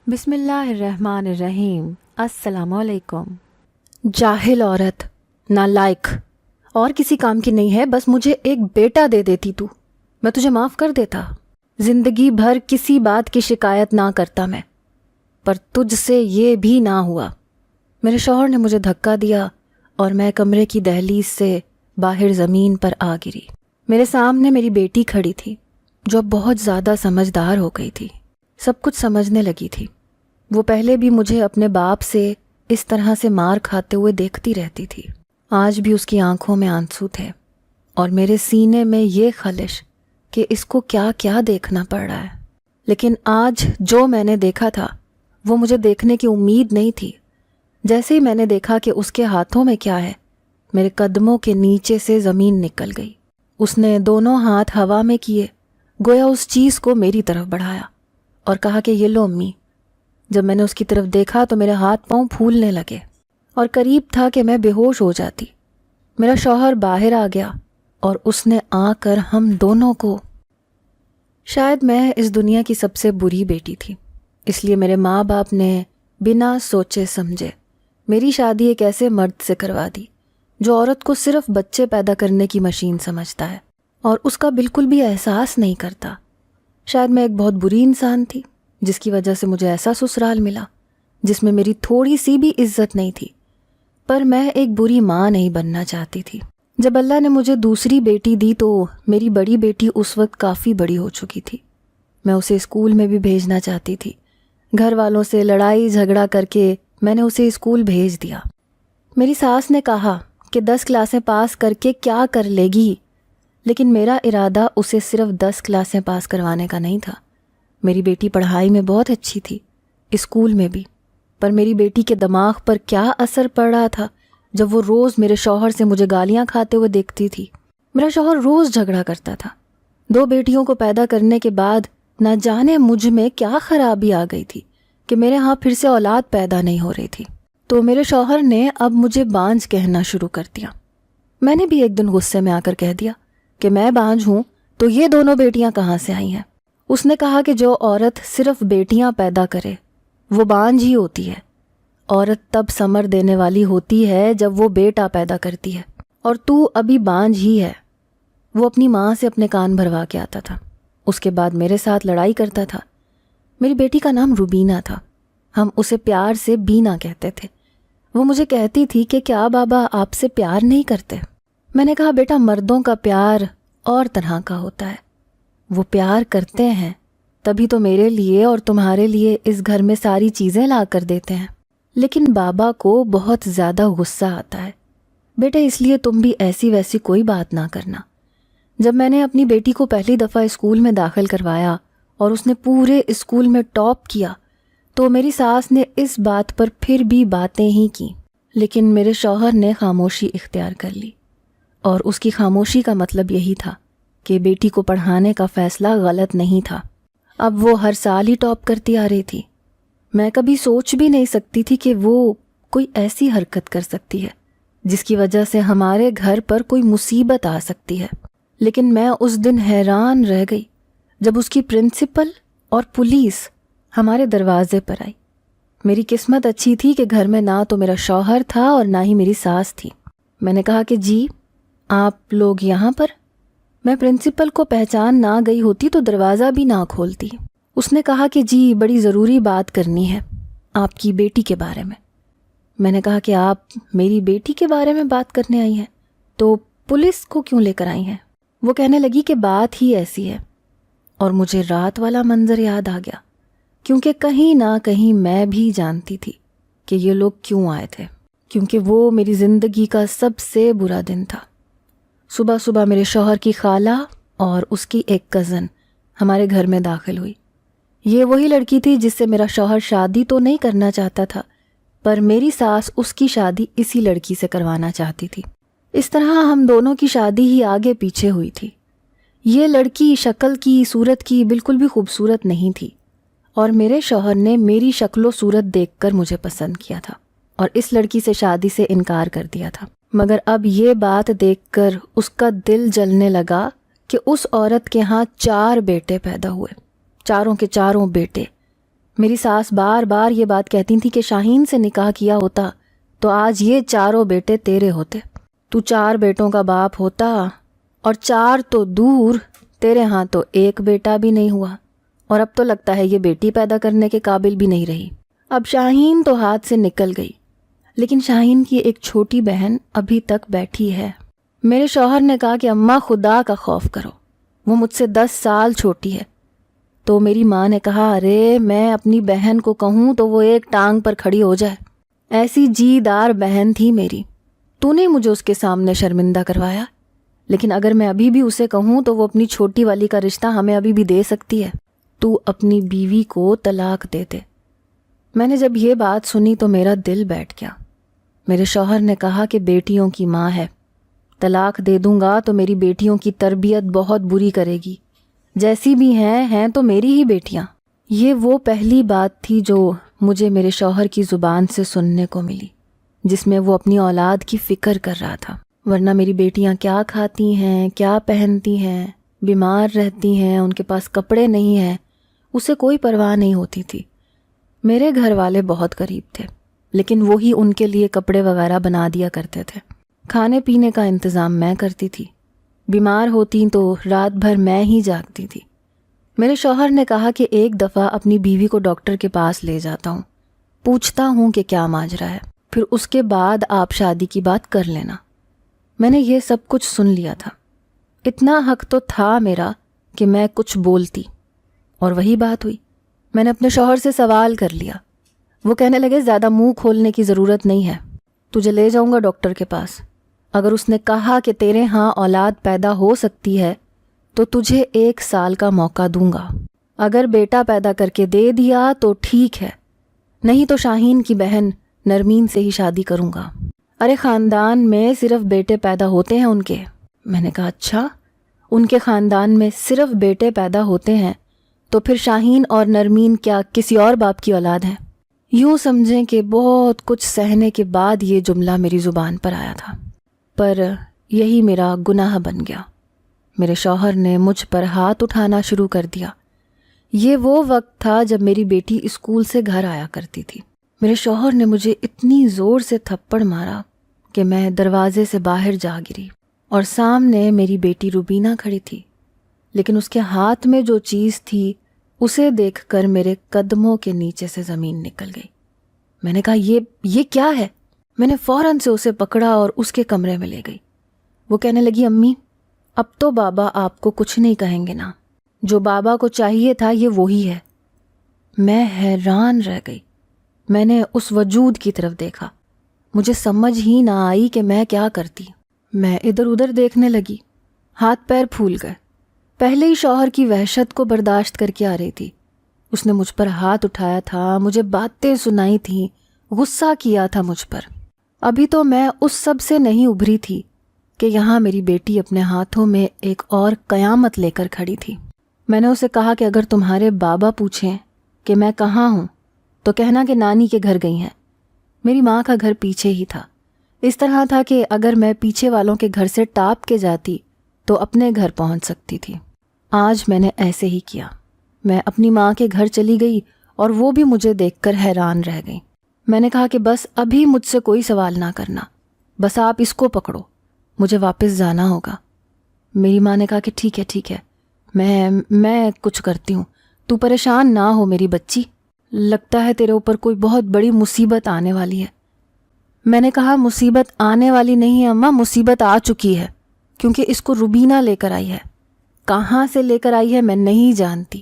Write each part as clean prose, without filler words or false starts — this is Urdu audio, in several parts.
بسم اللہ الرحمن الرحیم۔ السلام علیکم۔ جاہل عورت، نالائق، اور کسی کام کی نہیں ہے، بس مجھے ایک بیٹا دے دیتی تو میں تجھے معاف کر دیتا، زندگی بھر کسی بات کی شکایت نہ کرتا میں، پر تجھ سے یہ بھی نہ ہوا۔ میرے شوہر نے مجھے دھکا دیا اور میں کمرے کی دہلیز سے باہر زمین پر آ گری۔ میرے سامنے میری بیٹی کھڑی تھی جو اب بہت زیادہ سمجھدار ہو گئی تھی، سب کچھ سمجھنے لگی تھی۔ وہ پہلے بھی مجھے اپنے باپ سے اس طرح سے مار کھاتے ہوئے دیکھتی رہتی تھی۔ آج بھی اس کی آنکھوں میں آنسو تھے اور میرے سینے میں یہ خلش کہ اس کو کیا کیا دیکھنا پڑ رہا ہے۔ لیکن آج جو میں نے دیکھا تھا وہ مجھے دیکھنے کی امید نہیں تھی۔ جیسے ہی میں نے دیکھا کہ اس کے ہاتھوں میں کیا ہے، میرے قدموں کے نیچے سے زمین نکل گئی۔ اس نے دونوں ہاتھ ہوا میں کیے، گویا اس چیز کو میری طرف بڑھایا اور کہا کہ یہ لو امی۔ جب میں نے اس کی طرف دیکھا تو میرے ہاتھ پاؤں پھولنے لگے اور قریب تھا کہ میں بے ہوش ہو جاتی۔ میرا شوہر باہر آ گیا اور اس نے آ کر ہم دونوں کو، شاید میں اس دنیا کی سب سے بری بیٹی تھی، اس لیے میرے ماں باپ نے بنا سوچے سمجھے میری شادی ایک ایسے مرد سے کروا دی جو عورت کو صرف بچے پیدا کرنے کی مشین سمجھتا ہے اور اس کا بالکل بھی احساس نہیں کرتا۔ شاید میں ایک بہت بری انسان تھی جس کی وجہ سے مجھے ایسا سسرال ملا جس میں میری تھوڑی سی بھی عزت نہیں تھی، پر میں ایک بری ماں نہیں بننا چاہتی تھی۔ جب اللہ نے مجھے دوسری بیٹی دی تو میری بڑی بیٹی اس وقت کافی بڑی ہو چکی تھی۔ میں اسے اسکول میں بھی بھیجنا چاہتی تھی۔ گھر والوں سے لڑائی جھگڑا کر کے میں نے اسے اسکول بھیج دیا۔ میری ساس نے کہا کہ 10 کلاسیں پاس کر کے کیا کر لے گی، لیکن میرا ارادہ اسے صرف 10 کلاسیں پاس کروانے کا نہیں تھا۔ میری بیٹی پڑھائی میں بہت اچھی تھی، اسکول میں بھی، پر میری بیٹی کے دماغ پر کیا اثر پڑ رہا تھا جب وہ روز میرے شوہر سے مجھے گالیاں کھاتے ہوئے دیکھتی تھی۔ میرا شوہر روز جھگڑا کرتا تھا۔ 2 بیٹیوں کو پیدا کرنے کے بعد نہ جانے مجھ میں کیا خرابی آ گئی تھی کہ میرے ہاں پھر سے اولاد پیدا نہیں ہو رہی تھی۔ تو میرے شوہر نے اب مجھے بانجھ کہنا شروع کر دیا۔ میں نے بھی ایک دن غصے میں آ کر کہہ دیا کہ میں بانجھ ہوں تو یہ دونوں بیٹیاں کہاں سے آئی ہیں؟ اس نے کہا کہ جو عورت صرف بیٹیاں پیدا کرے وہ بانجھ ہی ہوتی ہے۔ عورت تب ثمر دینے والی ہوتی ہے جب وہ بیٹا پیدا کرتی ہے، اور تو ابھی بانجھ ہی ہے۔ وہ اپنی ماں سے اپنے کان بھروا کے آتا تھا، اس کے بعد میرے ساتھ لڑائی کرتا تھا۔ میری بیٹی کا نام روبینہ تھا، ہم اسے پیار سے بینا کہتے تھے۔ وہ مجھے کہتی تھی کہ کیا بابا آپ سے پیار نہیں کرتے؟ میں نے کہا بیٹا مردوں کا پیار اور طرح کا ہوتا ہے، وہ پیار کرتے ہیں تبھی تو میرے لیے اور تمہارے لیے اس گھر میں ساری چیزیں لا کر دیتے ہیں، لیکن بابا کو بہت زیادہ غصہ آتا ہے۔ بیٹا اس لیے تم بھی ایسی ویسی کوئی بات نہ کرنا۔ جب میں نے اپنی بیٹی کو پہلی دفعہ اسکول میں داخل کروایا اور اس نے پورے اسکول میں ٹاپ کیا تو میری ساس نے اس بات پر پھر بھی باتیں ہی کی، لیکن میرے شوہر نے خاموشی اختیار کر لی، اور اس کی خاموشی کا مطلب یہی تھا کہ بیٹی کو پڑھانے کا فیصلہ غلط نہیں تھا۔ اب وہ ہر سال ہی ٹاپ کرتی آ رہی تھی۔ میں کبھی سوچ بھی نہیں سکتی تھی کہ وہ کوئی ایسی حرکت کر سکتی ہے جس کی وجہ سے ہمارے گھر پر کوئی مصیبت آ سکتی ہے، لیکن میں اس دن حیران رہ گئی جب اس کی پرنسپل اور پولیس ہمارے دروازے پر آئی۔ میری قسمت اچھی تھی کہ گھر میں نہ تو میرا شوہر تھا اور نہ ہی میری ساس تھی۔ میں نے کہا کہ جی آپ لوگ یہاں پر؟ میں پرنسپل کو پہچان نہ گئی ہوتی تو دروازہ بھی نہ کھولتی۔ اس نے کہا کہ جی بڑی ضروری بات کرنی ہے آپ کی بیٹی کے بارے میں۔ میں نے کہا کہ آپ میری بیٹی کے بارے میں بات کرنے آئی ہیں تو پولیس کو کیوں لے کر آئی ہیں؟ وہ کہنے لگی کہ بات ہی ایسی ہے، اور مجھے رات والا منظر یاد آ گیا، کیونکہ کہیں نہ کہیں میں بھی جانتی تھی کہ یہ لوگ کیوں آئے تھے، کیونکہ وہ میری زندگی کا سب سے برا دن تھا۔ صبح صبح میرے شوہر کی خالہ اور اس کی ایک کزن ہمارے گھر میں داخل ہوئی۔ یہ وہی لڑکی تھی جس سے میرا شوہر شادی تو نہیں کرنا چاہتا تھا، پر میری ساس اس کی شادی اسی لڑکی سے کروانا چاہتی تھی۔ اس طرح ہم دونوں کی شادی ہی آگے پیچھے ہوئی تھی۔ یہ لڑکی شکل کی صورت کی بالکل بھی خوبصورت نہیں تھی، اور میرے شوہر نے میری شکل و صورت دیکھ کر مجھے پسند کیا تھا اور اس لڑکی سے شادی سے انکار کر دیا تھا۔ مگر اب یہ بات دیکھ کر اس کا دل جلنے لگا کہ اس عورت کے ہاں 4 بیٹے پیدا ہوئے، چاروں کے چاروں بیٹے۔ میری ساس بار بار یہ بات کہتی تھی کہ شاہین سے نکاح کیا ہوتا تو آج یہ چاروں بیٹے تیرے ہوتے، تو 4 بیٹوں کا باپ ہوتا، اور 4 تو دور، تیرے ہاں تو ایک بیٹا بھی نہیں ہوا، اور اب تو لگتا ہے یہ بیٹی پیدا کرنے کے قابل بھی نہیں رہی۔ اب شاہین تو ہاتھ سے نکل گئی، لیکن شاہین کی ایک چھوٹی بہن ابھی تک بیٹھی ہے۔ میرے شوہر نے کہا کہ اماں خدا کا خوف کرو، وہ مجھ سے 10 سال چھوٹی ہے۔ تو میری ماں نے کہا ارے میں اپنی بہن کو کہوں تو وہ ایک ٹانگ پر کھڑی ہو جائے، ایسی جی دار بہن تھی میری، تو نے مجھے اس کے سامنے شرمندہ کروایا، لیکن اگر میں ابھی بھی اسے کہوں تو وہ اپنی چھوٹی والی کا رشتہ ہمیں ابھی بھی دے سکتی ہے، تو اپنی بیوی کو طلاق دے دے۔ میں نے جب یہ بات سنی تو میرا دل بیٹھ گیا۔ میرے شوہر نے کہا کہ بیٹیوں کی ماں ہے، طلاق دے دوں گا تو میری بیٹیوں کی تربیت بہت بری کرے گی، جیسی بھی ہیں تو میری ہی بیٹیاں۔ یہ وہ پہلی بات تھی جو مجھے میرے شوہر کی زبان سے سننے کو ملی، جس میں وہ اپنی اولاد کی فکر کر رہا تھا، ورنہ میری بیٹیاں کیا کھاتی ہیں، کیا پہنتی ہیں، بیمار رہتی ہیں، ان کے پاس کپڑے نہیں ہیں، اسے کوئی پرواہ نہیں ہوتی تھی۔ میرے گھر والے بہت قریب تھے، لیکن وہی ان کے لیے کپڑے وغیرہ بنا دیا کرتے تھے، کھانے پینے کا انتظام میں کرتی تھی، بیمار ہوتی تو رات بھر میں ہی جاگتی تھی۔ میرے شوہر نے کہا کہ ایک دفعہ اپنی بیوی کو ڈاکٹر کے پاس لے جاتا ہوں، پوچھتا ہوں کہ کیا ماجرا ہے، پھر اس کے بعد آپ شادی کی بات کر لینا۔ میں نے یہ سب کچھ سن لیا تھا، اتنا حق تو تھا میرا کہ میں کچھ بولتی، اور وہی بات ہوئی۔ میں نے اپنے شوہر سے سوال کر لیا، وہ کہنے لگے زیادہ منہ کھولنے کی ضرورت نہیں ہے، تجھے لے جاؤں گا ڈاکٹر کے پاس، اگر اس نے کہا کہ تیرے ہاں اولاد پیدا ہو سکتی ہے تو تجھے 1 سال کا موقع دوں گا، اگر بیٹا پیدا کر کے دے دیا تو ٹھیک ہے، نہیں تو شاہین کی بہن نرمین سے ہی شادی کروں گا۔ ارے خاندان میں صرف بیٹے پیدا ہوتے ہیں ان کے۔ میں نے کہا اچھا، ان کے خاندان میں صرف بیٹے پیدا ہوتے ہیں تو پھر شاہین اور نرمین کیا کسی اور باپ کی اولاد ہیں؟ یوں سمجھیں کہ بہت کچھ سہنے کے بعد یہ جملہ میری زبان پر آیا تھا، پر یہی میرا گناہ بن گیا۔ میرے شوہر نے مجھ پر ہاتھ اٹھانا شروع کر دیا۔ یہ وہ وقت تھا جب میری بیٹی اسکول سے گھر آیا کرتی تھی۔ میرے شوہر نے مجھے اتنی زور سے تھپڑ مارا کہ میں دروازے سے باہر جا گری، اور سامنے میری بیٹی روبینہ کھڑی تھی، لیکن اس کے ہاتھ میں جو چیز تھی اسے دیکھ کر میرے قدموں کے نیچے سے زمین نکل گئی۔ میں نے کہا یہ کیا ہے؟ میں نے فوراً سے اسے پکڑا اور اس کے کمرے میں لے گئی۔ وہ کہنے لگی امی اب تو بابا آپ کو کچھ نہیں کہیں گے نا، جو بابا کو چاہیے تھا یہ وہی ہے۔ میں حیران رہ گئی، میں نے اس وجود کی طرف دیکھا، مجھے سمجھ ہی نہ آئی کہ میں کیا کرتی۔ میں ادھر ادھر دیکھنے لگی، ہاتھ پیر پھول گئے۔ پہلے ہی شوہر کی وحشت کو برداشت کر کے آ رہی تھی، اس نے مجھ پر ہاتھ اٹھایا تھا، مجھے باتیں سنائی تھیں، غصہ کیا تھا مجھ پر۔ ابھی تو میں اس سب سے نہیں ابھری تھی کہ یہاں میری بیٹی اپنے ہاتھوں میں ایک اور قیامت لے کر کھڑی تھی۔ میں نے اسے کہا کہ اگر تمہارے بابا پوچھیں کہ میں کہاں ہوں تو کہنا کہ نانی کے گھر گئی ہیں۔ میری ماں کا گھر پیچھے ہی تھا، اس طرح تھا کہ اگر میں پیچھے والوں کے گھر سے ٹاپ کے جاتی تو اپنے گھر پہنچ سکتی تھی۔ آج میں نے ایسے ہی کیا، میں اپنی ماں کے گھر چلی گئی اور وہ بھی مجھے دیکھ کر حیران رہ گئی۔ میں نے کہا کہ بس ابھی مجھ سے کوئی سوال نہ کرنا، بس آپ اس کو پکڑو، مجھے واپس جانا ہوگا۔ میری ماں نے کہا کہ ٹھیک ہے میں کچھ کرتی ہوں، تو پریشان نہ ہو میری بچی، لگتا ہے تیرے اوپر کوئی بہت بڑی مصیبت آنے والی ہے۔ میں نے کہا مصیبت آنے والی نہیں ہے اماں، مصیبت آ چکی ہے، کیونکہ اس کو روبینہ لے کر آئی ہے۔ کہاں سے لے کر آئی ہے میں نہیں جانتی۔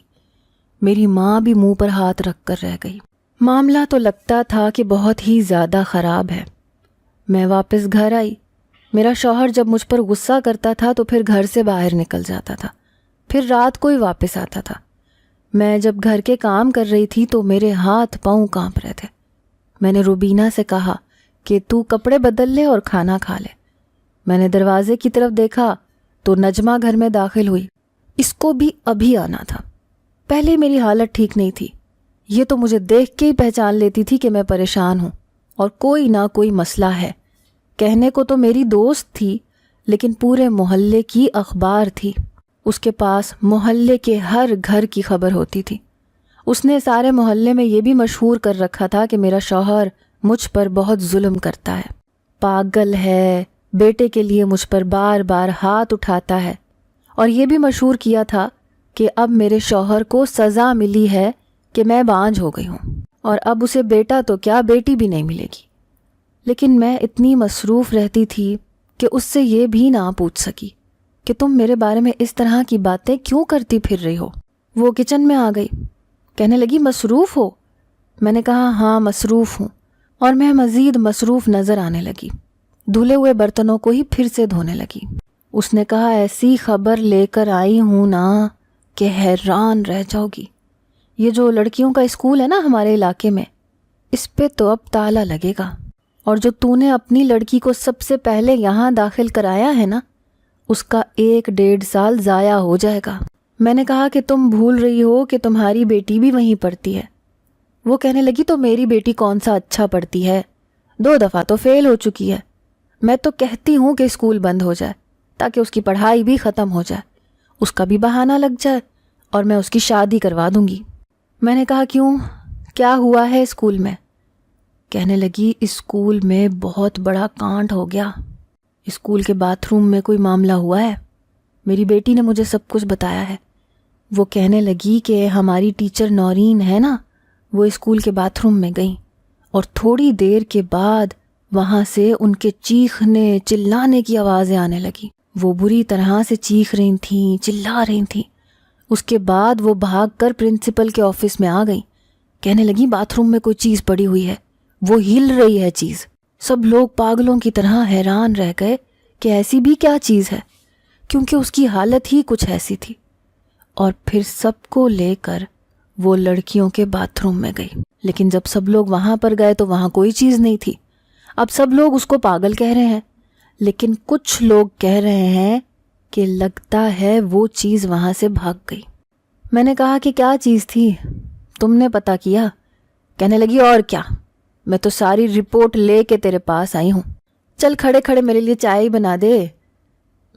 میری ماں بھی منہ پر ہاتھ رکھ کر رہ گئی۔ معاملہ تو لگتا تھا کہ بہت ہی زیادہ خراب ہے۔ میں واپس گھر آئی۔ میرا شوہر جب مجھ پر غصہ کرتا تھا تو پھر گھر سے باہر نکل جاتا تھا، پھر رات کو ہی واپس آتا تھا۔ میں جب گھر کے کام کر رہی تھی تو میرے ہاتھ پاؤں کانپ رہے تھے۔ میں نے روبینہ سے کہا کہ تو کپڑے بدل لے اور کھانا کھا لے۔ میں نے دروازے کی طرف دیکھا تو نجمہ گھر میں داخل ہوئی۔ اس کو بھی ابھی آنا تھا۔ پہلے میری حالت ٹھیک نہیں تھی، یہ تو مجھے دیکھ کے ہی پہچان لیتی تھی کہ میں پریشان ہوں اور کوئی نہ کوئی مسئلہ ہے۔ کہنے کو تو میری دوست تھی، لیکن پورے محلے کی اخبار تھی۔ اس کے پاس محلے کے ہر گھر کی خبر ہوتی تھی، اس نے سارے محلے میں یہ بھی مشہور کر رکھا تھا کہ میرا شوہر مجھ پر بہت ظلم کرتا ہے، پاگل ہے، بیٹے کے لیے مجھ پر بار بار ہاتھ اٹھاتا ہے، اور یہ بھی مشہور کیا تھا کہ اب میرے شوہر کو سزا ملی ہے کہ میں بانجھ ہو گئی ہوں، اور اب اسے بیٹا تو کیا بیٹی بھی نہیں ملے گی۔ لیکن میں اتنی مصروف رہتی تھی کہ اس سے یہ بھی نہ پوچھ سکی کہ تم میرے بارے میں اس طرح کی باتیں کیوں کرتی پھر رہی ہو۔ وہ کچن میں آ گئی، کہنے لگی مصروف ہو؟ میں نے کہا ہاں مصروف ہوں، اور میں مزید مصروف نظر آنے لگی، دھلے ہوئے برتنوں کو ہی پھر سے دھونے لگی۔ اس نے کہا ایسی خبر لے کر آئی ہوں نا کہ حیران رہ جاؤ گی۔ یہ جو لڑکیوں کا اسکول ہے نا ہمارے علاقے میں، اس پہ تو اب تالا لگے گا، اور جو تو نے اپنی لڑکی کو سب سے پہلے یہاں داخل کرایا ہے نا، اس کا 1-1.5 سال ضائع ہو جائے گا۔ میں نے کہا کہ تم بھول رہی ہو کہ تمہاری بیٹی بھی وہیں پڑھتی ہے۔ وہ کہنے لگی تو میری بیٹی کون سا اچھا پڑھتی ہے، 2 دفعہ تو فیل ہو چکی ہے۔ میں تو کہتی ہوں کہ اسکول بند ہو جائے تاکہ اس کی پڑھائی بھی ختم ہو جائے، اس کا بھی بہانہ لگ جائے، اور میں اس کی شادی کروا دوں گی۔ میں نے کہا کیوں، کیا ہوا ہے اسکول میں؟ کہنے لگی اسکول میں بہت بڑا کانڈ ہو گیا، اسکول کے باتھ روم میں کوئی معاملہ ہوا ہے، میری بیٹی نے مجھے سب کچھ بتایا ہے۔ وہ کہنے لگی کہ ہماری ٹیچر نورین ہے نا، وہ اسکول کے باتھ روم میں گئیں، اور تھوڑی دیر کے بعد وہاں سے ان کے چیخنے چلانے کی آوازیں آنے لگی۔ وہ بری طرح سے چیخ رہی تھیں، چلا رہی تھیں۔ اس کے بعد وہ بھاگ کر پرنسپل کے آفس میں آ گئیں، کہنے لگی باتھ روم میں کوئی چیز پڑی ہوئی ہے، وہ ہل رہی ہے چیز۔ سب لوگ پاگلوں کی طرح حیران رہ گئے کہ ایسی بھی کیا چیز ہے، کیونکہ اس کی حالت ہی کچھ ایسی تھی۔ اور پھر سب کو لے کر وہ لڑکیوں کے باتھ روم میں گئی، لیکن جب سب لوگ وہاں پر گئے تو وہاں کوئی چیز نہیں تھی۔ اب سب لوگ اس کو پاگل کہہ رہے ہیں، لیکن کچھ لوگ کہہ رہے ہیں کہ لگتا ہے وہ چیز وہاں سے بھاگ گئی۔ میں نے کہا کہ کیا چیز تھی، تم نے پتہ کیا؟ کہنے لگی اور کیا، میں تو ساری رپورٹ لے کے تیرے پاس آئی ہوں، چل کھڑے کھڑے میرے لیے چائے بنا دے۔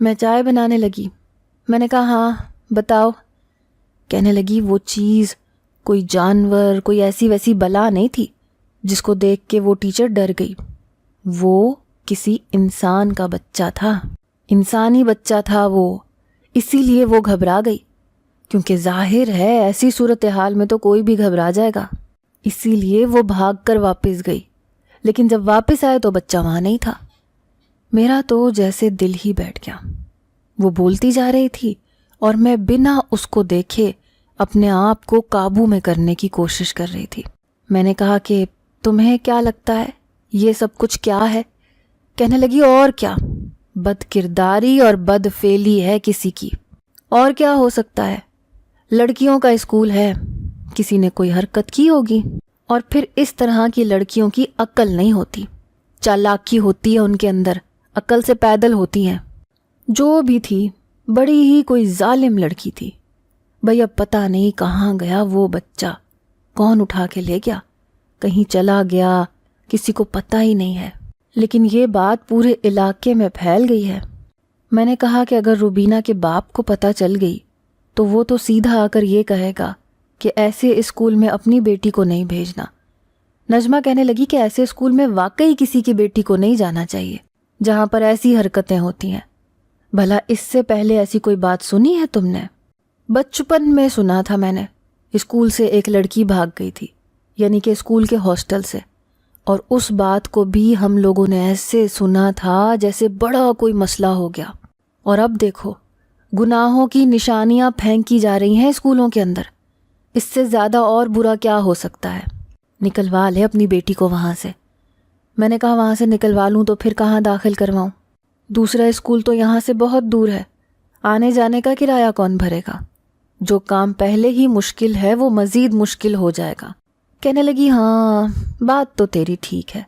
میں چائے بنانے لگی۔ میں نے کہا ہاں بتاؤ۔ کہنے لگی وہ چیز کوئی جانور، کوئی ایسی ویسی بلا نہیں تھی جس کو دیکھ کے وہ ٹیچر ڈر گئی، وہ کسی انسان کا بچہ تھا، انسانی بچہ تھا وہ، اسی لیے وہ گھبرا گئی، کیونکہ ظاہر ہے ایسی صورتحال میں تو کوئی بھی گھبرا جائے گا، اسی لیے وہ بھاگ کر واپس گئی۔ لیکن جب واپس آئے تو بچہ وہاں نہیں تھا۔ میرا تو جیسے دل ہی بیٹھ گیا۔ وہ بولتی جا رہی تھی اور میں بنا اس کو دیکھے اپنے آپ کو قابو میں کرنے کی کوشش کر رہی تھی۔ میں نے کہا کہ تمہیں کیا لگتا ہے یہ سب کچھ کیا ہے؟ کہنے لگی اور کیا، بد کرداری اور بد فعلی ہے کسی کی، اور کیا ہو سکتا ہے، لڑکیوں کا اسکول ہے، کسی نے کوئی حرکت کی ہوگی، اور پھر اس طرح کی لڑکیوں کی عقل نہیں ہوتی، چالاکی ہوتی ہے ان کے اندر، عقل سے پیدل ہوتی ہیں۔ جو بھی تھی بڑی ہی کوئی ظالم لڑکی تھی۔ بھئی اب پتہ نہیں کہاں گیا وہ بچہ، کون اٹھا کے لے گیا، کہیں چلا گیا، کسی کو پتہ ہی نہیں ہے، لیکن یہ بات پورے علاقے میں پھیل گئی ہے۔ میں نے کہا کہ اگر روبینہ کے باپ کو پتہ چل گئی تو وہ تو سیدھا آ کر یہ کہے گا کہ ایسے اسکول میں اپنی بیٹی کو نہیں بھیجنا۔ نجمہ کہنے لگی کہ ایسے اسکول میں واقعی کسی کی بیٹی کو نہیں جانا چاہیے جہاں پر ایسی حرکتیں ہوتی ہیں۔ بھلا اس سے پہلے ایسی کوئی بات سنی ہے تم نے؟ بچپن میں سنا تھا میں نے، اسکول سے ایک لڑکی بھاگ گئی تھی، یعنی کہ اسکول کے ہاسٹل سے، اور اس بات کو بھی ہم لوگوں نے ایسے سنا تھا جیسے بڑا کوئی مسئلہ ہو گیا۔ اور اب دیکھو گناہوں کی نشانیاں پھینکی جا رہی ہیں اسکولوں کے اندر، اس سے زیادہ اور برا کیا ہو سکتا ہے؟ نکلوا لے اپنی بیٹی کو وہاں سے۔ میں نے کہا وہاں سے نکلوا لوں تو پھر کہاں داخل کرواؤں؟ دوسرا اسکول تو یہاں سے بہت دور ہے، آنے جانے کا کرایہ کون بھرے گا؟ جو کام پہلے ہی مشکل ہے وہ مزید مشکل ہو جائے گا۔ کہنے لگی ہاں بات تو تیری ٹھیک ہے،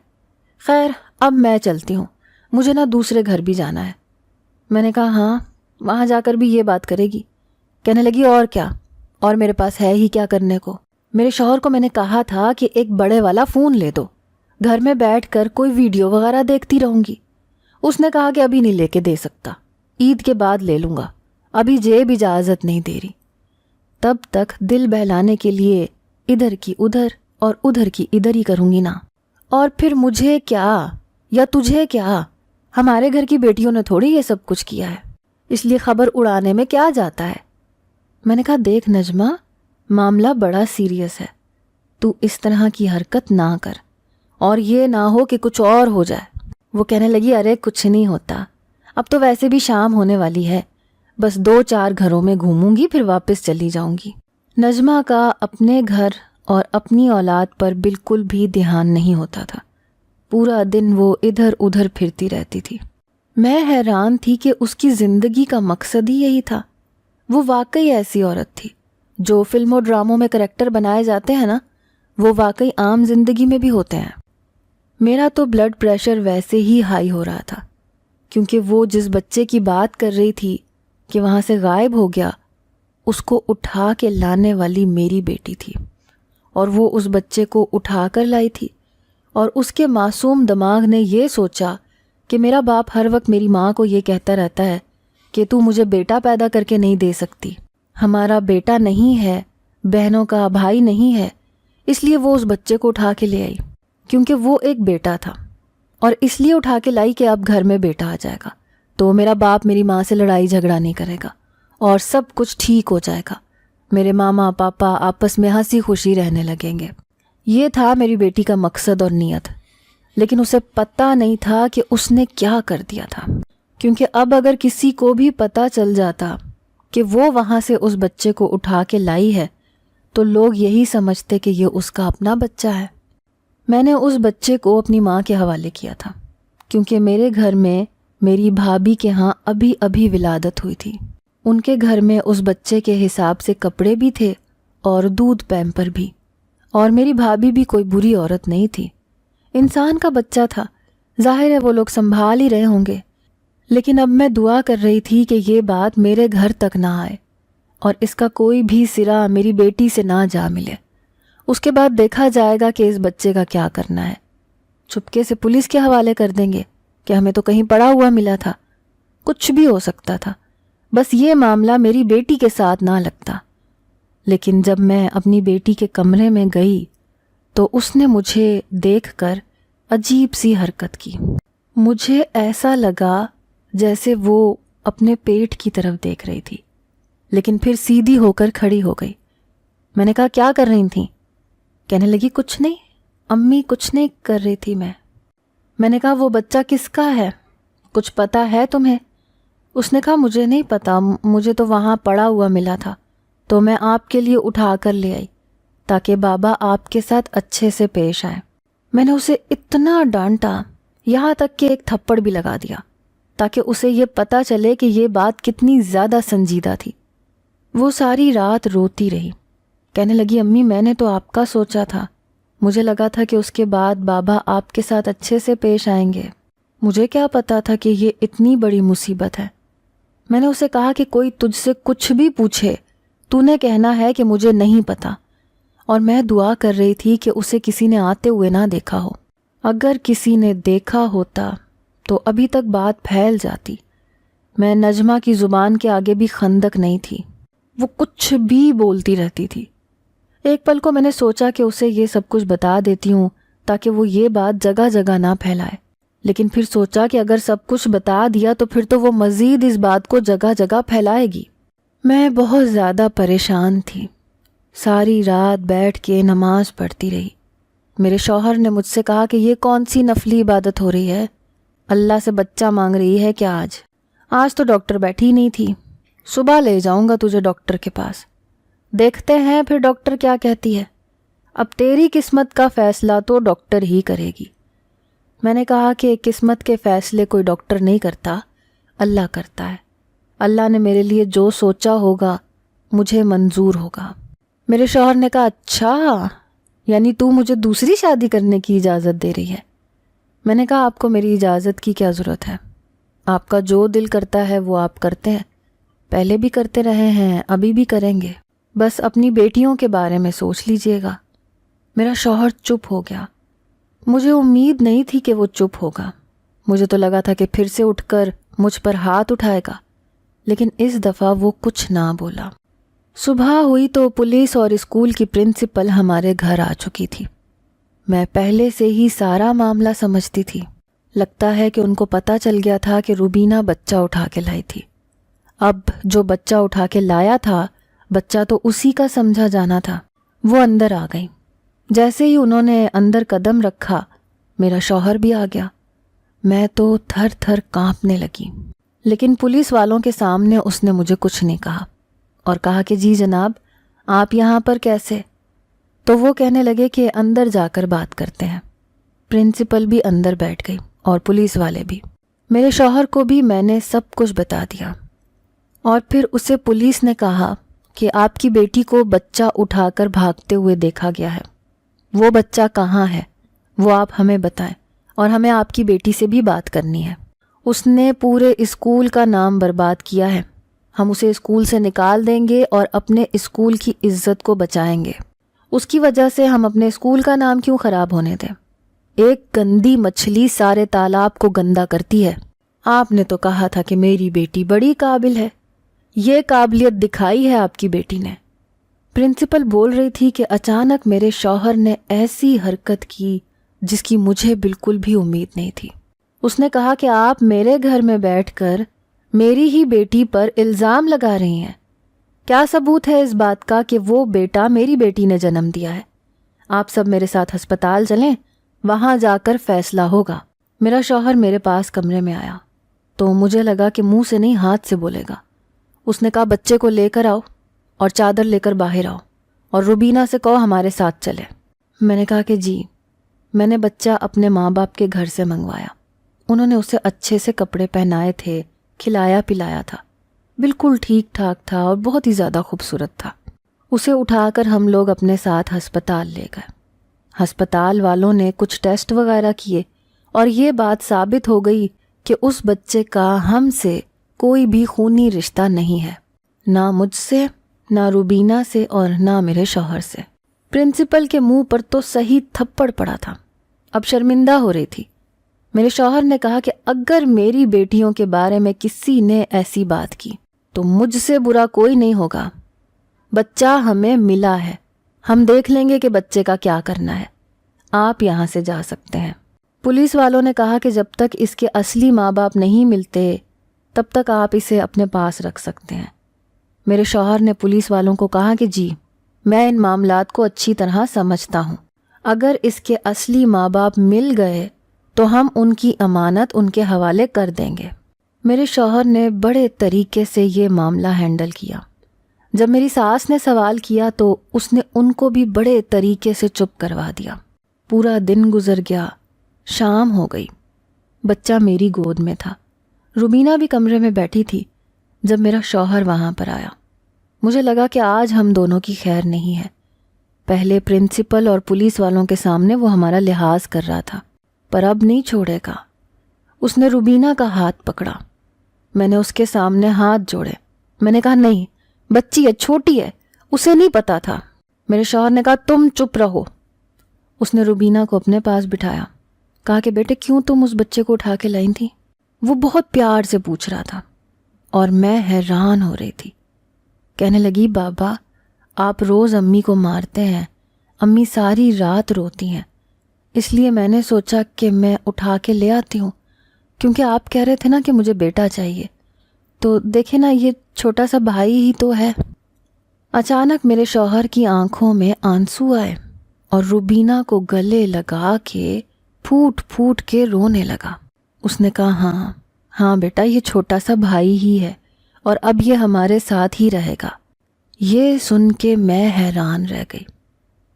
خیر اب میں چلتی ہوں، مجھے نا دوسرے گھر بھی جانا ہے۔ میں نے کہا ہاں وہاں جا کر بھی یہ بات کرے گی؟ کہنے لگی اور کیا، اور میرے پاس ہے ہی کیا کرنے کو، میرے شوہر کو میں نے کہا تھا کہ ایک بڑے والا فون لے دو، گھر میں بیٹھ کر کوئی ویڈیو وغیرہ دیکھتی رہوں گی۔ اس نے کہا کہ ابھی نہیں لے کے دے سکتا، عید کے بعد لے لوں گا، ابھی جیب اجازت نہیں دے رہی۔ تب تک دل بہلانے کے لیے ادھر کی ادھر اور ادھر کی ادھر ہی کروں گی نا۔ اور پھر مجھے کیا یا تجھے کیا، ہمارے گھر کی بیٹیوں نے تھوڑی یہ سب کچھ کیا ہے، اس لیے خبر اڑانے میں کیا جاتا ہے۔ میں نے کہا دیکھ نجمہ، معاملہ بڑا سیریس ہے، تو اس طرح کی حرکت نہ کر، اور یہ نہ ہو کہ کچھ اور ہو جائے۔ وہ کہنے لگی ارے کچھ نہیں ہوتا، اب تو ویسے بھی شام ہونے والی ہے، بس 2-4 گھروں میں گھوموں گی پھر واپس چلی جاؤں گی۔ نجمہ کا اپنے گھر اور اپنی اولاد پر بالکل بھی دھیان نہیں ہوتا تھا، پورا دن وہ ادھر ادھر پھرتی رہتی تھی۔ میں حیران تھی کہ اس کی زندگی کا مقصد ہی یہی تھا۔ وہ واقعی ایسی عورت تھی، جو فلموں ڈراموں میں کریکٹر بنائے جاتے ہیں نا، وہ واقعی عام زندگی میں بھی ہوتے ہیں۔ میرا تو بلڈ پریشر ویسے ہی ہائی ہو رہا تھا، کیونکہ وہ جس بچے کی بات کر رہی تھی کہ وہاں سے غائب ہو گیا، اس کو اٹھا کے لانے والی میری بیٹی تھی، اور وہ اس بچے کو اٹھا کر لائی تھی، اور اس کے معصوم دماغ نے یہ سوچا کہ میرا باپ ہر وقت میری ماں کو یہ کہتا رہتا ہے کہ تو مجھے بیٹا پیدا کر کے نہیں دے سکتی، ہمارا بیٹا نہیں ہے، بہنوں کا بھائی نہیں ہے، اس لیے وہ اس بچے کو اٹھا کے لے آئی، کیونکہ وہ ایک بیٹا تھا، اور اس لیے اٹھا کے لائی کہ اب گھر میں بیٹا آ جائے گا تو میرا باپ میری ماں سے لڑائی جھگڑا نہیں کرے گا اور سب کچھ ٹھیک ہو جائے گا، میرے ماما پاپا آپس میں ہنسی خوشی رہنے لگیں گے۔ یہ تھا میری بیٹی کا مقصد اور نیت، لیکن اسے پتہ نہیں تھا کہ اس نے کیا کر دیا تھا، کیونکہ اب اگر کسی کو بھی پتہ چل جاتا کہ وہ وہاں سے اس بچے کو اٹھا کے لائی ہے تو لوگ یہی سمجھتے کہ یہ اس کا اپنا بچہ ہے۔ میں نے اس بچے کو اپنی ماں کے حوالے کیا تھا، کیونکہ میرے گھر میں میری بھابھی کے ہاں ابھی ابھی ولادت ہوئی تھی۔ ان کے گھر میں اس بچے کے حساب سے کپڑے بھی تھے اور دودھ پیمپر بھی، اور میری بھابھی بھی کوئی بری عورت نہیں تھی، انسان کا بچہ تھا، ظاہر ہے وہ لوگ سنبھال ہی رہے ہوں گے۔ لیکن اب میں دعا کر رہی تھی کہ یہ بات میرے گھر تک نہ آئے اور اس کا کوئی بھی سرا میری بیٹی سے نہ جا ملے۔ اس کے بعد دیکھا جائے گا کہ اس بچے کا کیا کرنا ہے، چپکے سے پولیس کے حوالے کر دیں گے کہ ہمیں تو کہیں پڑا ہوا ملا تھا، کچھ بھی ہو سکتا تھا، بس یہ معاملہ میری بیٹی کے ساتھ نہ لگتا۔ لیکن جب میں اپنی بیٹی کے کمرے میں گئی تو اس نے مجھے دیکھ کر عجیب سی حرکت کی۔ مجھے ایسا لگا جیسے وہ اپنے پیٹ کی طرف دیکھ رہی تھی، لیکن پھر سیدھی ہو کر کھڑی ہو گئی۔ میں نے کہا کیا کر رہی تھیں؟ کہنے لگی کچھ نہیں امی، کچھ نہیں کر رہی تھی میں نے کہا وہ بچہ کس کا ہے، کچھ پتہ ہے تمہیں؟ اس نے کہا مجھے نہیں پتا، مجھے تو وہاں پڑا ہوا ملا تھا تو میں آپ کے لیے اٹھا کر لے آئی تاکہ بابا آپ کے ساتھ اچھے سے پیش آئے۔ میں نے اسے اتنا ڈانٹا، یہاں تک کہ ایک تھپڑ بھی لگا دیا تاکہ اسے یہ پتہ چلے کہ یہ بات کتنی زیادہ سنجیدہ تھی۔ وہ ساری رات روتی رہی، کہنے لگی امی میں نے تو آپ کا سوچا تھا، مجھے لگا تھا کہ اس کے بعد بابا آپ کے ساتھ اچھے سے پیش آئیں گے، مجھے کیا پتا تھا کہ یہ اتنی بڑی مصیبت ہے۔ میں نے اسے کہا کہ کوئی تجھ سے کچھ بھی پوچھے تو نے کہنا ہے کہ مجھے نہیں پتا، اور میں دعا کر رہی تھی کہ اسے کسی نے آتے ہوئے نہ دیکھا ہو، اگر کسی نے دیکھا ہوتا تو ابھی تک بات پھیل جاتی۔ میں نجمہ کی زبان کے آگے بھی خندق نہیں تھی، وہ کچھ بھی بولتی رہتی تھی۔ ایک پل کو میں نے سوچا کہ اسے یہ سب کچھ بتا دیتی ہوں تاکہ وہ یہ بات جگہ جگہ نہ پھیلائے، لیکن پھر سوچا کہ اگر سب کچھ بتا دیا تو پھر تو وہ مزید اس بات کو جگہ جگہ پھیلائے گی۔ میں بہت زیادہ پریشان تھی، ساری رات بیٹھ کے نماز پڑھتی رہی۔ میرے شوہر نے مجھ سے کہا کہ یہ کون سی نفلی عبادت ہو رہی ہے، اللہ سے بچہ مانگ رہی ہے کیا؟ آج تو ڈاکٹر بیٹھی نہیں تھی، صبح لے جاؤں گا تجھے ڈاکٹر کے پاس، دیکھتے ہیں پھر ڈاکٹر کیا کہتی ہے، اب تیری قسمت کا فیصلہ تو ڈاکٹر ہی کرے گی۔ میں نے کہا کہ قسمت کے فیصلے کوئی ڈاکٹر نہیں کرتا، اللہ کرتا ہے، اللہ نے میرے لیے جو سوچا ہوگا مجھے منظور ہوگا۔ میرے شوہر نے کہا اچھا، یعنی تو مجھے دوسری شادی کرنے کی اجازت دے رہی ہے؟ میں نے کہا آپ کو میری اجازت کی کیا ضرورت ہے، آپ کا جو دل کرتا ہے وہ آپ کرتے ہیں، پہلے بھی کرتے رہے ہیں، ابھی بھی کریں گے، بس اپنی بیٹیوں کے بارے میں سوچ لیجئے گا۔ میرا شوہر چپ ہو گیا، مجھے امید نہیں تھی کہ وہ چپ ہوگا، مجھے تو لگا تھا کہ پھر سے اٹھ کر مجھ پر ہاتھ اٹھائے گا، لیکن اس دفعہ وہ کچھ نہ بولا۔ صبح ہوئی تو پولیس اور اسکول کی پرنسپل ہمارے گھر آ چکی تھی۔ میں پہلے سے ہی سارا معاملہ سمجھتی تھی۔ لگتا ہے کہ ان کو پتہ چل گیا تھا کہ روبینہ بچہ اٹھا کے لائی تھی۔ اب جو بچہ اٹھا کے لایا تھا، بچہ تو اسی کا سمجھا جانا تھا۔ وہ اندر آ گئی۔ جیسے ہی انہوں نے اندر قدم رکھا، میرا شوہر بھی آ گیا۔ میں تو تھر تھر کانپنے لگی، لیکن پولیس والوں کے سامنے اس نے مجھے کچھ نہیں کہا اور کہا کہ جی جناب، آپ یہاں پر کیسے؟ تو وہ کہنے لگے کہ اندر جا کر بات کرتے ہیں۔ پرنسپل بھی اندر بیٹھ گئی اور پولیس والے بھی۔ میرے شوہر کو بھی میں نے سب کچھ بتا دیا، اور پھر اسے پولیس نے کہا کہ آپ کی بیٹی کو بچہ اٹھا کر بھاگتے ہوئے دیکھا گیا ہے۔ وہ بچہ کہاں ہے وہ آپ ہمیں بتائیں، اور ہمیں آپ کی بیٹی سے بھی بات کرنی ہے۔ اس نے پورے اسکول کا نام برباد کیا ہے۔ ہم اسے اسکول سے نکال دیں گے اور اپنے اسکول کی عزت کو بچائیں گے۔ اس کی وجہ سے ہم اپنے اسکول کا نام کیوں خراب ہونے دیں؟ ایک گندی مچھلی سارے تالاب کو گندا کرتی ہے۔ آپ نے تو کہا تھا کہ میری بیٹی بڑی قابل ہے، یہ قابلیت دکھائی ہے آپ کی بیٹی نے۔ پرنسپل بول رہی تھی کہ اچانک میرے شوہر نے ایسی حرکت کی جس کی مجھے بالکل بھی امید نہیں تھی۔ اس نے کہا کہ آپ میرے گھر میں بیٹھ کر میری ہی بیٹی پر الزام لگا رہی ہیں۔ کیا ثبوت ہے اس بات کا کہ وہ بیٹا میری بیٹی نے جنم دیا ہے؟ آپ سب میرے ساتھ ہسپتال چلیں، وہاں جا کر فیصلہ ہوگا۔ میرا شوہر میرے پاس کمرے میں آیا تو مجھے لگا کہ منہ سے نہیں ہاتھ سے بولے گا۔ اس نے کہا بچے کو لے کر آؤ اور چادر لے کر باہر آؤ، اور روبینہ سے کہو ہمارے ساتھ چلے۔ میں نے کہا کہ جی۔ میں نے بچہ اپنے ماں باپ کے گھر سے منگوایا۔ انہوں نے اسے اچھے سے کپڑے پہنائے تھے، کھلایا پلایا تھا، بالکل ٹھیک ٹھاک تھا اور بہت ہی زیادہ خوبصورت تھا۔ اسے اٹھا کر ہم لوگ اپنے ساتھ ہسپتال لے گئے۔ ہسپتال والوں نے کچھ ٹیسٹ وغیرہ کیے اور یہ بات ثابت ہو گئی کہ اس بچے کا ہم سے کوئی بھی خونی رشتہ نہیں ہے، نہ مجھ سے، نہ روبینہ سے، اور نہ میرے شوہر سے۔ پرنسپل کے منہ پر تو صحیح تھپڑ پڑا تھا۔ اب شرمندہ ہو رہی تھی۔ میرے شوہر نے کہا کہ اگر میری بیٹیوں کے بارے میں کسی نے ایسی بات کی تو مجھ سے برا کوئی نہیں ہوگا۔ بچہ ہمیں ملا ہے، ہم دیکھ لیں گے کہ بچے کا کیا کرنا ہے۔ آپ یہاں سے جا سکتے ہیں۔ پولیس والوں نے کہا کہ جب تک اس کے اصلی ماں باپ نہیں ملتے تب تک آپ اسے اپنے پاس رکھ سکتے ہیں۔ میرے شوہر نے پولیس والوں کو کہا کہ جی، میں ان معاملات کو اچھی طرح سمجھتا ہوں۔ اگر اس کے اصلی ماں باپ مل گئے تو ہم ان کی امانت ان کے حوالے کر دیں گے۔ میرے شوہر نے بڑے طریقے سے یہ معاملہ ہینڈل کیا۔ جب میری ساس نے سوال کیا تو اس نے ان کو بھی بڑے طریقے سے چپ کروا دیا۔ پورا دن گزر گیا، شام ہو گئی، بچہ میری گود میں تھا۔ روبینہ بھی کمرے میں بیٹھی تھی جب میرا شوہر وہاں پر آیا۔ مجھے لگا کہ آج ہم دونوں کی خیر نہیں ہے۔ پہلے پرنسپل اور پولیس والوں کے سامنے وہ ہمارا لحاظ کر رہا تھا، پر اب نہیں چھوڑے گا۔ اس نے روبینہ کا ہاتھ پکڑا۔ میں نے اس کے سامنے ہاتھ جوڑے۔ میں نے کہا نہیں، بچی ہے، چھوٹی ہے، اسے نہیں پتا تھا۔ میرے شوہر نے کہا تم چپ رہو۔ اس نے روبینہ کو اپنے پاس بٹھایا، کہا کہ بیٹے کیوں تم اس بچے کو اٹھا کے لائی تھی؟ وہ بہت پیار سے پوچھ رہا تھا اور میں حیران ہو رہی تھی۔ کہنے لگی بابا آپ روز امی کو مارتے ہیں، امی ساری رات روتی ہیں، اس لیے میں نے سوچا کہ میں اٹھا کے لے آتی ہوں، کیونکہ آپ کہہ رہے تھے نا کہ مجھے بیٹا چاہیے، تو دیکھیں نا یہ چھوٹا سا بھائی ہی تو ہے۔ اچانک میرے شوہر کی آنکھوں میں آنسو آئے اور روبینہ کو گلے لگا کے پھوٹ پھوٹ کے رونے لگا۔ اس نے کہا ہاں بیٹا، یہ چھوٹا سا بھائی ہی ہے اور اب یہ ہمارے ساتھ ہی رہے گا۔ یہ سن کے میں حیران رہ گئی۔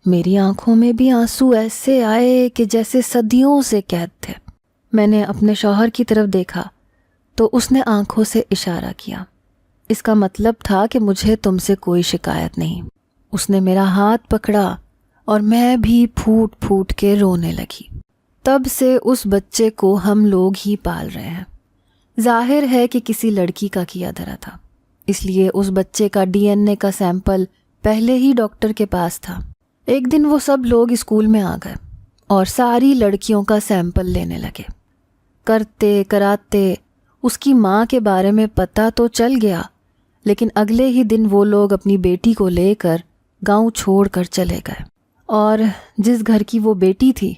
میری آنکھوں میں بھی آنسو ایسے آئے کہ جیسے صدیوں سے قید تھے۔ میں نے اپنے شوہر کی طرف دیکھا تو اس نے آنکھوں سے اشارہ کیا۔ اس کا مطلب تھا کہ مجھے تم سے کوئی شکایت نہیں۔ اس نے میرا ہاتھ پکڑا اور میں بھی پھوٹ پھوٹ کے رونے لگی۔ تب سے اس بچے کو ہم لوگ ہی پال رہے ہیں۔ ظاہر ہے کہ کسی لڑکی کا کیا دھرا تھا، اس لیے اس بچے کا DNA کا سیمپل پہلے ہی ڈاکٹر کے پاس تھا۔ ایک دن وہ سب لوگ اسکول میں آ گئے اور ساری لڑکیوں کا سیمپل لینے لگے۔ کرتے کراتے اس کی ماں کے بارے میں پتہ تو چل گیا، لیکن اگلے ہی دن وہ لوگ اپنی بیٹی کو لے کر گاؤں چھوڑ کر چلے گئے، اور جس گھر کی وہ بیٹی تھی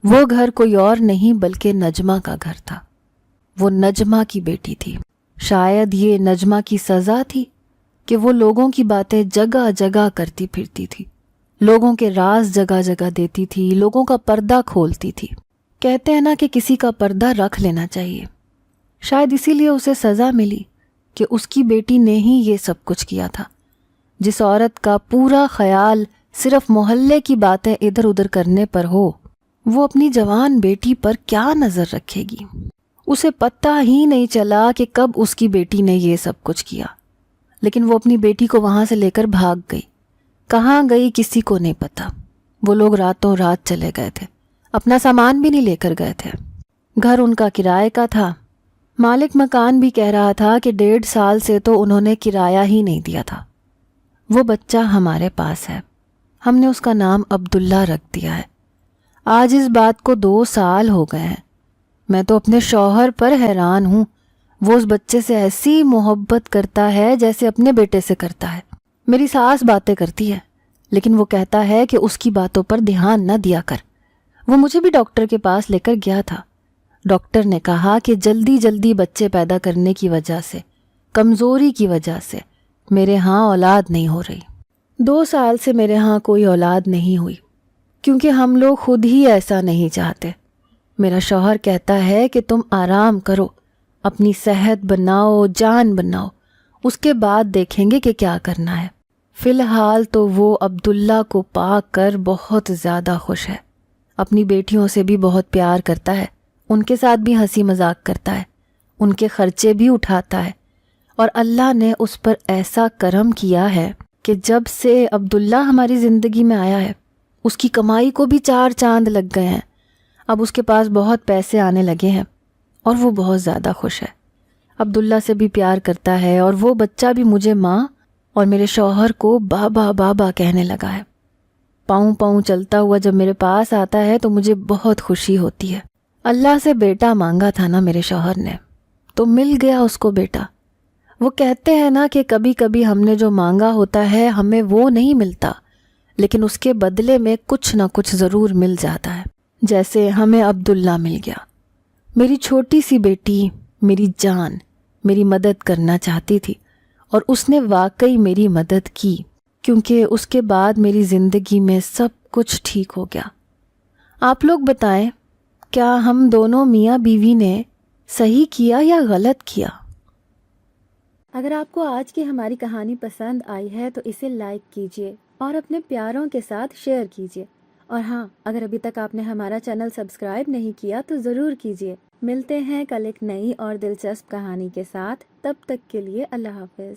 وہ گھر کوئی اور نہیں بلکہ نجمہ کا گھر تھا۔ وہ نجمہ کی بیٹی تھی۔ شاید یہ نجمہ کی سزا تھی کہ وہ لوگوں کی باتیں جگہ جگہ کرتی پھرتی تھی، لوگوں کے راز جگہ جگہ دیتی تھی، لوگوں کا پردہ کھولتی تھی۔ کہتے ہیں نا کہ کسی کا پردہ رکھ لینا چاہیے، شاید اسی لیے اسے سزا ملی کہ اس کی بیٹی نے ہی یہ سب کچھ کیا تھا۔ جس عورت کا پورا خیال صرف محلے کی باتیں ادھر ادھر کرنے پر ہو، وہ اپنی جوان بیٹی پر کیا نظر رکھے گی؟ اسے پتہ ہی نہیں چلا کہ کب اس کی بیٹی نے یہ سب کچھ کیا، لیکن وہ اپنی بیٹی کو وہاں سے لے کر بھاگ گئی۔ کہاں گئی کسی کو نہیں پتا۔ وہ لوگ راتوں رات چلے گئے تھے، اپنا سامان بھی نہیں لے کر گئے تھے۔ گھر ان کا کرائے کا تھا۔ مالک مکان بھی کہہ رہا تھا کہ 1.5 سال سے تو انہوں نے کرایہ ہی نہیں دیا تھا۔ وہ بچہ ہمارے پاس ہے، ہم نے اس کا نام عبداللہ رکھ دیا ہے۔ آج اس بات کو 2 سال ہو گئے ہیں۔ میں تو اپنے شوہر پر حیران ہوں، وہ اس بچے سے ایسی محبت کرتا ہے جیسے اپنے بیٹے سے کرتا ہے۔ میری ساس باتیں کرتی ہے، لیکن وہ کہتا ہے کہ اس کی باتوں پر دھیان نہ دیا کر۔ وہ مجھے بھی ڈاکٹر کے پاس لے کر گیا تھا۔ ڈاکٹر نے کہا کہ جلدی جلدی بچے پیدا کرنے کی وجہ سے، کمزوری کی وجہ سے میرے ہاں اولاد نہیں ہو رہی۔ 2 سال سے میرے ہاں کوئی اولاد نہیں ہوئی، کیونکہ ہم لوگ خود ہی ایسا نہیں چاہتے۔ میرا شوہر کہتا ہے کہ تم آرام کرو، اپنی صحت بناؤ، جان بناؤ، اس کے بعد دیکھیں گے کہ کیا کرنا ہے۔ فی الحال تو وہ عبداللہ کو پا کر بہت زیادہ خوش ہے۔ اپنی بیٹیوں سے بھی بہت پیار کرتا ہے، ان کے ساتھ بھی ہنسی مذاق کرتا ہے، ان کے خرچے بھی اٹھاتا ہے، اور اللہ نے اس پر ایسا کرم کیا ہے کہ جب سے عبداللہ ہماری زندگی میں آیا ہے، اس کی کمائی کو بھی 4 چاند لگ گئے ہیں۔ اب اس کے پاس بہت پیسے آنے لگے ہیں اور وہ بہت زیادہ خوش ہے۔ عبداللہ سے بھی پیار کرتا ہے، اور وہ بچہ بھی مجھے ماں اور میرے شوہر کو بابا بابا کہنے لگا ہے۔ پاؤں پاؤں چلتا ہوا جب میرے پاس آتا ہے تو مجھے بہت خوشی ہوتی ہے۔ اللہ سے بیٹا مانگا تھا نا میرے شوہر نے، تو مل گیا اس کو بیٹا۔ وہ کہتے ہیں نا کہ کبھی کبھی ہم نے جو مانگا ہوتا ہے ہمیں وہ نہیں ملتا، لیکن اس کے بدلے میں کچھ نہ کچھ ضرور مل جاتا ہے۔ جیسے ہمیں عبداللہ مل گیا۔ میری چھوٹی سی بیٹی، میری جان، میری مدد کرنا چاہتی تھی، اور اس نے واقعی میری مدد کی، کیونکہ اس کے بعد میری زندگی میں سب کچھ ٹھیک ہو گیا۔ آپ لوگ بتائیں، کیا ہم دونوں میاں بیوی نے صحیح کیا یا غلط کیا؟ اگر آپ کو آج کی ہماری کہانی پسند آئی ہے تو اسے لائک کیجیے اور اپنے پیاروں کے ساتھ شیئر کیجیے، اور ہاں، اگر ابھی تک آپ نے ہمارا چینل سبسکرائب نہیں کیا تو ضرور کیجیے۔ ملتے ہیں کل ایک نئی اور دلچسپ کہانی کے ساتھ، تب تک کے لیے اللہ حافظ۔